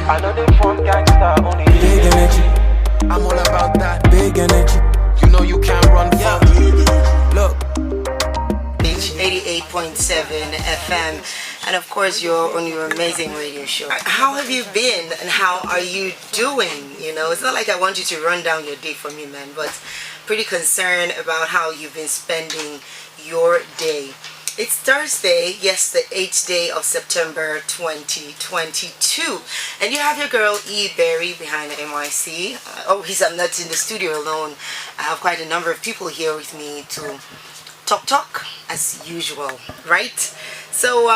I know they form gangsta only. Big energy. I'm all about that. Big energy. You know you can't run from. Look. 88.7 FM, and of course you're on your amazing radio show. How have you been and how are you doing? You know, it's not like I want you to run down your day for me, man, but pretty concerned about how you've been spending your day. It's Thursday, yes, the 8th day of September 2022, and you have your girl E. Berry behind the MIC. I'm not in the studio alone. I have quite a number of people here with me to talk as usual, right? So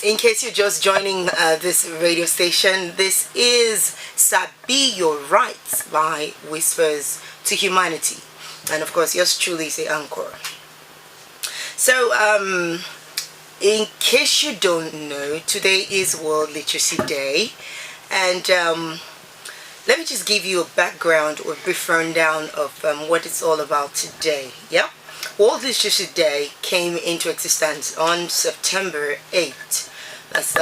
in case you're just joining this radio station, this is Sabi Your Rights by Whispers to Humanity, and of course yours truly is the anchor. So in case you don't know, today is World Literacy Day, and let me just give you a background or a brief rundown of what it's all about today. Yeah, World Literacy Day came into existence on September 8th. That's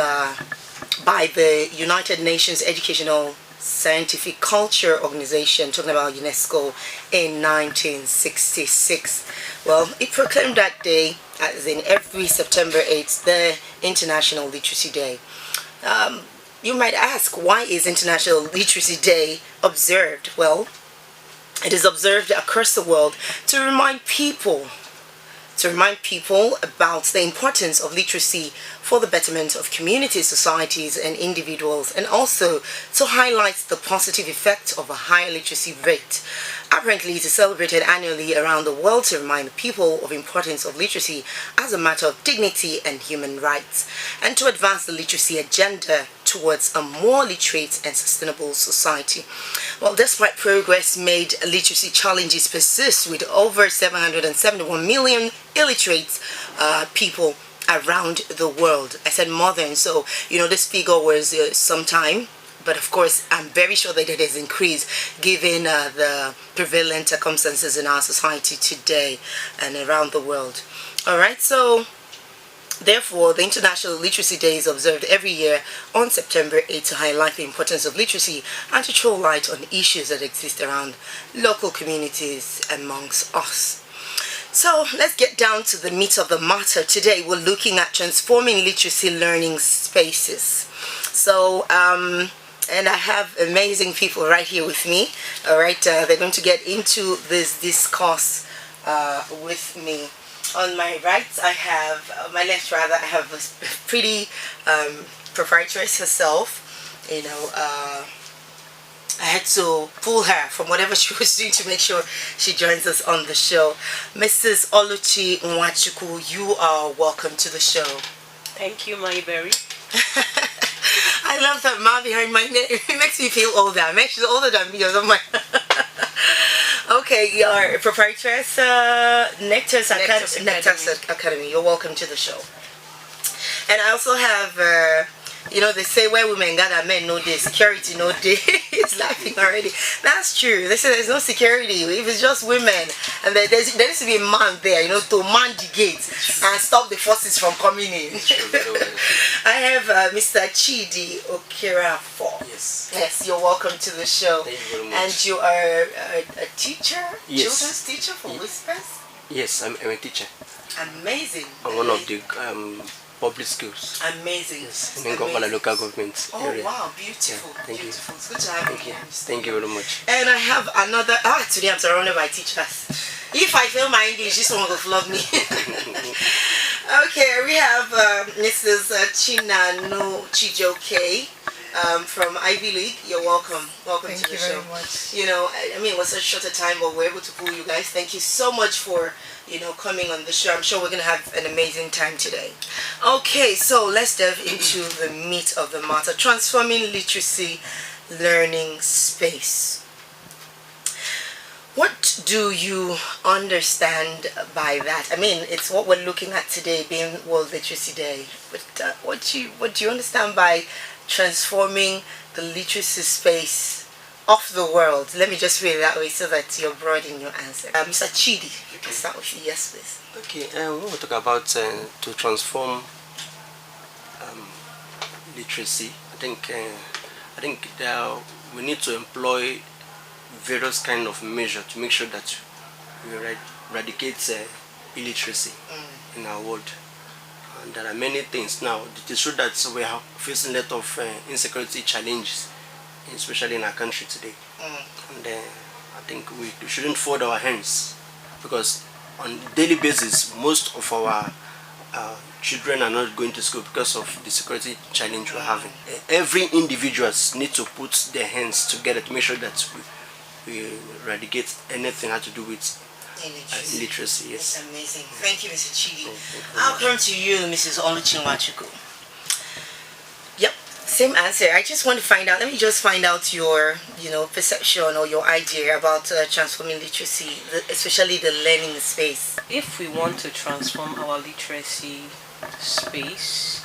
by the United Nations Educational Scientific Culture Organization, talking about UNESCO, in 1966. Well, it proclaimed that day, as in every September 8th, the International Literacy Day. You might ask, why is International Literacy Day observed? Well, it is observed across the world to remind people about the importance of literacy for the betterment of communities, societies, and individuals, and also to highlight the positive effect of a higher literacy rate. Apparently, it is celebrated annually around the world to remind people of the importance of literacy as a matter of dignity and human rights, and to advance the literacy agenda towards a more literate and sustainable society. Well, despite progress made, literacy challenges persist, with over 771 million illiterate people around the world. I said more than, so you know this figure was some time, but of course I'm very sure that it has increased given the prevalent circumstances in our society today and around the world. All right, so therefore, the International Literacy Day is observed every year on September 8 to highlight the importance of literacy and to throw light on issues that exist around local communities amongst us. So let's get down to the meat of the matter. Today we're looking at transforming literacy learning spaces. So, and I have amazing people right here with me. All right, they're going to get into this discourse with me. On my right, my left rather, I have a pretty proprietress herself. You know, I had to pull her from whatever she was doing to make sure she joins us on the show. Mrs. Oluchi Nwachukwu, you are welcome to the show. Thank you, my berry. I love that ma behind my name. It makes me feel older. It makes you older than me or something. Okay, you're proprietress, Nectar's Academy. You're welcome to the show. And I also have, you know, they say where women gather, men no day, security no day. It's laughing already. That's true. They say there's no security if it's just women, and there needs to be a man there, you know, to man the gates and stop the forces from coming in. I have Mr. Chidi Okerafor. Yes, you're welcome to the show. Thank you very much. And you are a teacher, yes. Children's teacher for Whispers? Yes, I'm a teacher. Amazing. I'm one of the public schools. Amazing. Yes, in Gopala local government area. Oh wow, beautiful. Yeah, thank beautiful. you. It's good to have you here. Thank you very much. And I have another, today I'm surrounded by teachers. If I fail my English, this one will flog me. Okay, we have Mrs. Chinanu Chijoke from Ivy League. You're welcome. Welcome to the show. Thank you very much. You know, I mean, it was such a shorter time, but we're able to pull you guys. Thank you so much for, you know, coming on the show. I'm sure we're going to have an amazing time today. Okay, so let's delve into the meat of the matter. Transforming literacy learning space. What do you understand by that? I mean, it's what we're looking at today, being World Literacy Day. But what do you understand by transforming the literacy space of the world? Let me just read it that way so that you're broad in your answer. Mr. Chidi, you can start with you. Yes, please. Okay, we will talk about to transform literacy. I think I think we need to employ various kind of measures to make sure that we eradicate illiteracy in our world. And there are many things now. It is true that we are facing a lot of insecurity challenges, especially in our country today. And I think we shouldn't fold our hands, because on a daily basis most of our children are not going to school because of the security challenge we're having. Every individuals need to put their hands together to make sure that we eradicate anything that to do with illiteracy. Yes. That's amazing. Thank you, Mr. Chidi. I'll come to you, Mrs. Oluchinwachuku. Yep, same answer. I just want to find out. Let me just find out your, perception or your idea about transforming literacy, especially the learning space. If we want to transform our literacy space,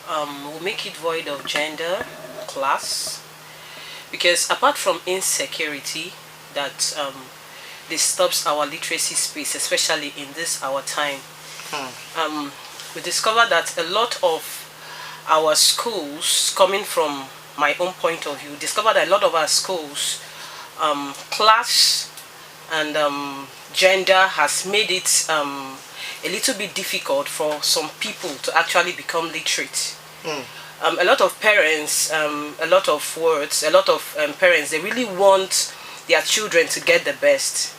we'll make it void of gender, class, because apart from insecurity that disturbs our literacy space, especially in this our time, we discover that a lot of our schools, coming from my own point of view, discover that a lot of our schools, class and gender has made it a little bit difficult for some people to actually become literate. A lot of parents, a lot of parents, they really want their children to get the best.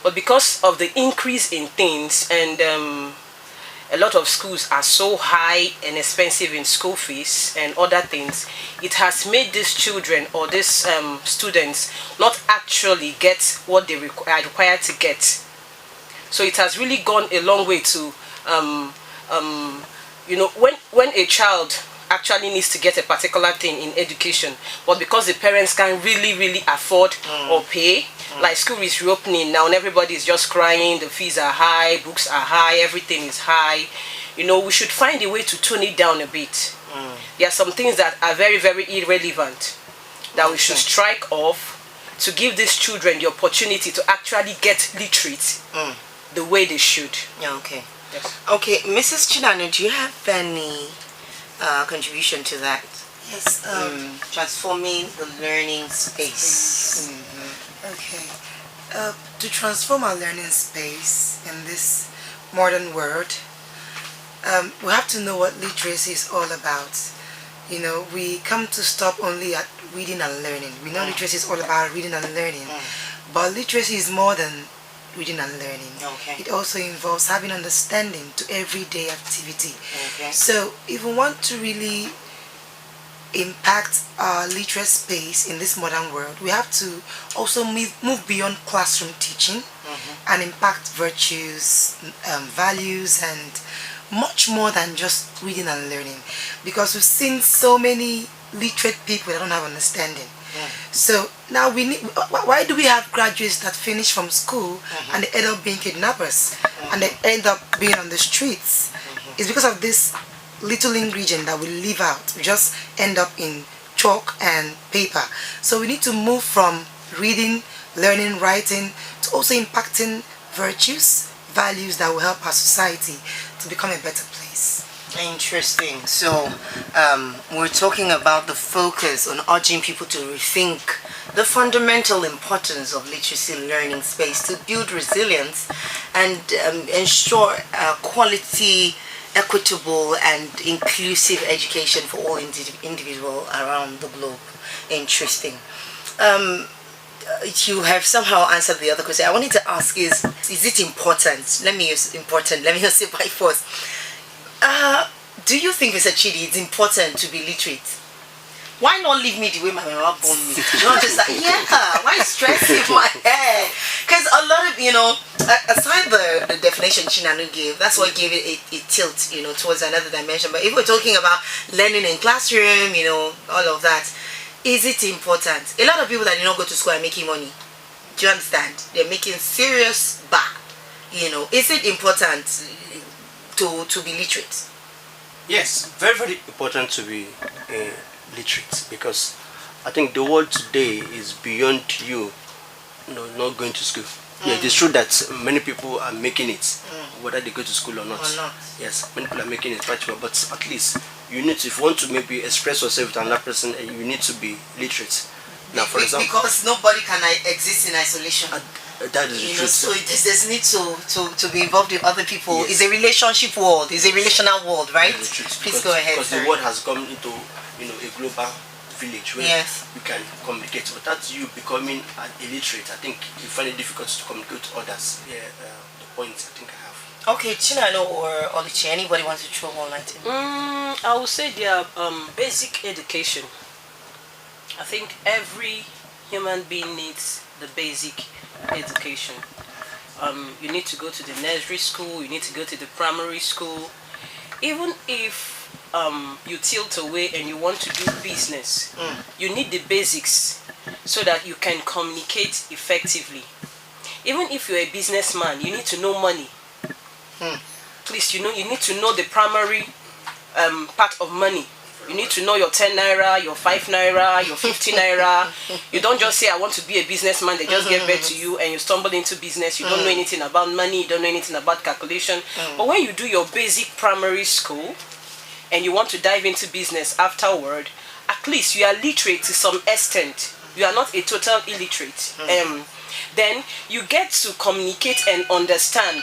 But because of the increase in things, and a lot of schools are so high and expensive in school fees and other things, it has made these children or these students not actually get what they are required to get. So it has really gone a long way to, when a child actually needs to get a particular thing in education, but because the parents can't really afford or pay, like school is reopening now and everybody is just crying, the fees are high, books are high, everything is high, we should find a way to tone it down a bit. There are some things that are very irrelevant that we should strike off to give these children the opportunity to actually get literate the way they should. Yeah, okay. Yes. Okay, Mrs. Chinanu, do you have any contribution to that? Yes. Transforming the learning space. Okay. To transform our learning space in this modern world, we have to know what literacy is all about. We come to stop only at reading and learning. We know literacy is all about reading and learning, but literacy is more than reading and learning. Okay. It also involves having understanding to everyday activity. Okay. So if we want to really impact our literate space in this modern world, we have to also move beyond classroom teaching and impact virtues, values, and much more than just reading and learning, because we've seen so many literate people that don't have understanding. So now we need, why do we have graduates that finish from school and they end up being kidnappers and they end up being on the streets? It's because of this little ingredient that we leave out. We just end up in chalk and paper. So we need to move from reading, learning, writing to also impacting virtues, values that will help our society to become a better place. Interesting. So we're talking about the focus on urging people to rethink the fundamental importance of literacy learning space to build resilience and ensure quality, equitable and inclusive education for all individuals around the globe. Interesting. You have somehow answered the other question. I wanted to ask is it important? Let me use say by force. Do you think, Mr. Chidi, it's important to be literate? Why not leave me the way my mama born me? Do you understand? Yeah, why stress in my head? Because a lot of, aside the definition Chinanu gave, that's what gave it a tilt, towards another dimension. But if we're talking about learning in classroom, all of that, is it important? A lot of people that do not go to school are making money. Do you understand? They're making serious back. Is it important to be literate? Yes, very important to be literate, because I think the world today is beyond you not going to school. Yeah, it is true that many people are making it, whether they go to school or not. Yes, many people are making it quite well, but at least you need to, if you want to maybe express yourself with another person, you need to be literate. Now, for example, because nobody can exist in isolation. That is the truth. So there's need to be involved with other people. Yes. It's a relationship world. It's a relational world, right? That is the truth. Please go ahead. Because the world has come into a global village where Yes. we can communicate. But that's you becoming illiterate. I think you find it difficult to communicate with others. Yeah, the point I think I have. Okay, Chinano or Oluchi, anybody wants to throw one light in? I would say their basic education. I think every human being needs the basic education. You need to go to the nursery school, you need to go to the primary school. Even if you tilt away and you want to do business, you need the basics so that you can communicate effectively. Even if you're a businessman, you need to know money. Please, you need to know the primary part of money. You need to know your 10 naira, your 5 naira, your 50 naira. You don't just say, I want to be a businessman, they just give birth to you and you stumble into business. You don't know anything about money, you don't know anything about calculation. But when you do your basic primary school and you want to dive into business afterward, at least you are literate to some extent. You are not a total illiterate. Then you get to communicate and understand.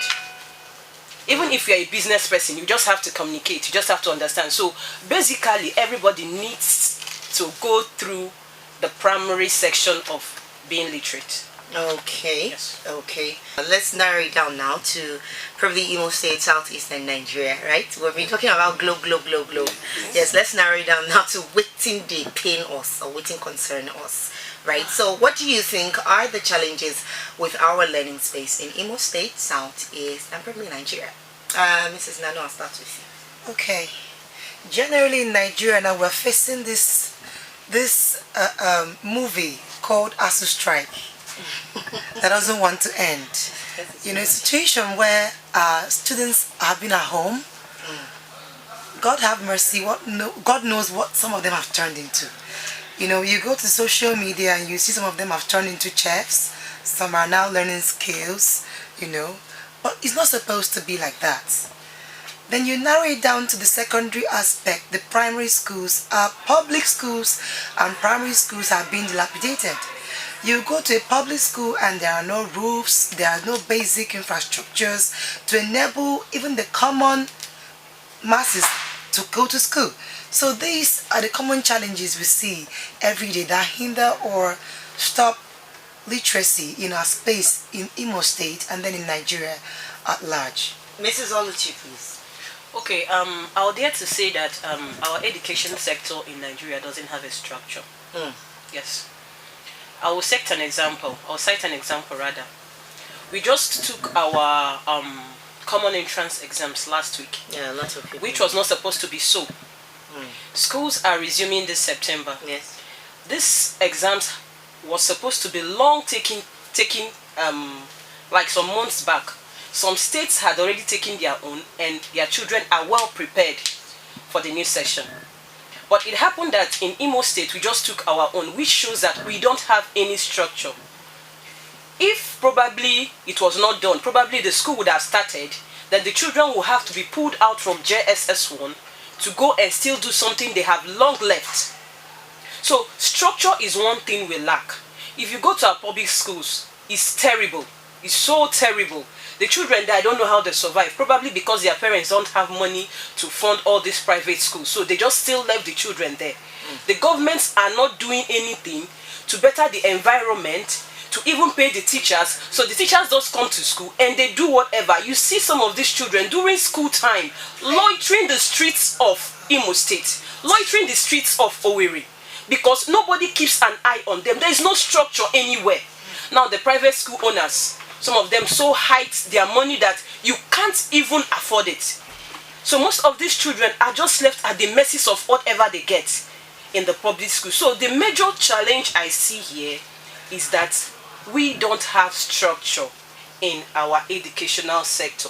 Even if you're a business person, you just have to communicate, you just have to understand. So basically, everybody needs to go through the primary section of being literate. Okay. Yes. Okay. Let's narrow it down now to probably Imo State, Southeastern Nigeria, right? We've been talking about globe. Yes, let's narrow it down now to waiting they pain us or waiting concern us. Right, so what do you think are the challenges with our learning space in Imo State, Southeast, and probably Nigeria? Mrs. Nano, I'll start with you. Okay. Generally in Nigeria now we're facing this movie called ASU strike that doesn't want to end. A situation where students have been at home. God have mercy, God knows what some of them have turned into. You go to social media and you see some of them have turned into chefs. Some are now learning skills, But it's not supposed to be like that. Then you narrow it down to the secondary aspect. The primary schools, public schools and primary schools have been dilapidated. You go to a public school and there are no roofs, there are no basic infrastructures to enable even the common masses to go to school. So these are the common challenges we see every day that hinder or stop literacy in our space in Imo State and then in Nigeria at large. Mrs. Oluchi, please. Okay, I would dare to say that our education sector in Nigeria doesn't have a structure. Yes. I will cite an example rather. We just took our common entrance exams last week. Yeah, lots of people. Which was not supposed to be so. Schools are resuming this September. Yes. This exams was supposed to be long taking like some months back. Some states had already taken their own and their children are well prepared for the new session. But it happened that in Imo State we just took our own, which shows that we don't have any structure. If probably it was not done, probably the school would have started, then the children will have to be pulled out from JSS1 to go and still do something they have long left. So structure is one thing we lack. If you go to our public schools, it's terrible. It's so terrible. The children there, I don't know how they survive. Probably because their parents don't have money to fund all these private schools. So they just still left the children there. The governments are not doing anything to better the environment, to even pay the teachers. So the teachers just come to school and they do whatever. You see some of these children during school time loitering the streets of Imo State, loitering the streets of Owerri, because nobody keeps an eye on them. There is no structure anywhere. Now the private school owners, some of them so hide their money that you can't even afford it. So most of these children are just left at the mercies of whatever they get in the public school. So the major challenge I see here is that we don't have structure in our educational sector.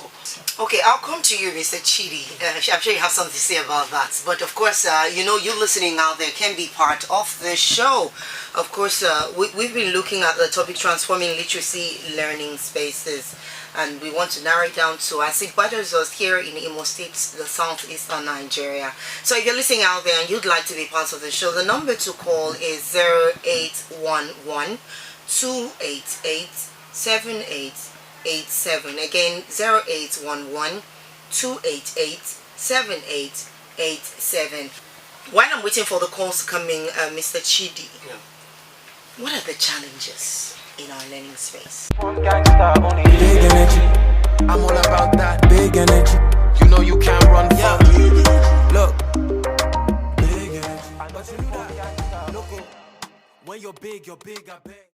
Okay, I'll come to you, Mr. Chidi. I'm sure you have something to say about that. But of course, you listening out there can be part of the show. Of course, we've been looking at the topic transforming literacy learning spaces. And we want to narrow it down to, as it bothers us here in Imo State, the southeastern Nigeria. So if you're listening out there and you'd like to be part of the show, the number to call is 0811 288 7887. Again, 0811 288 7887. While I'm waiting for the calls coming, Mr. Chidi, what are the challenges in our learning space? Big energy, I'm all about that. Big energy, you know you can't run from. Look, big energy, but you know that. Look, when you're big, I bet.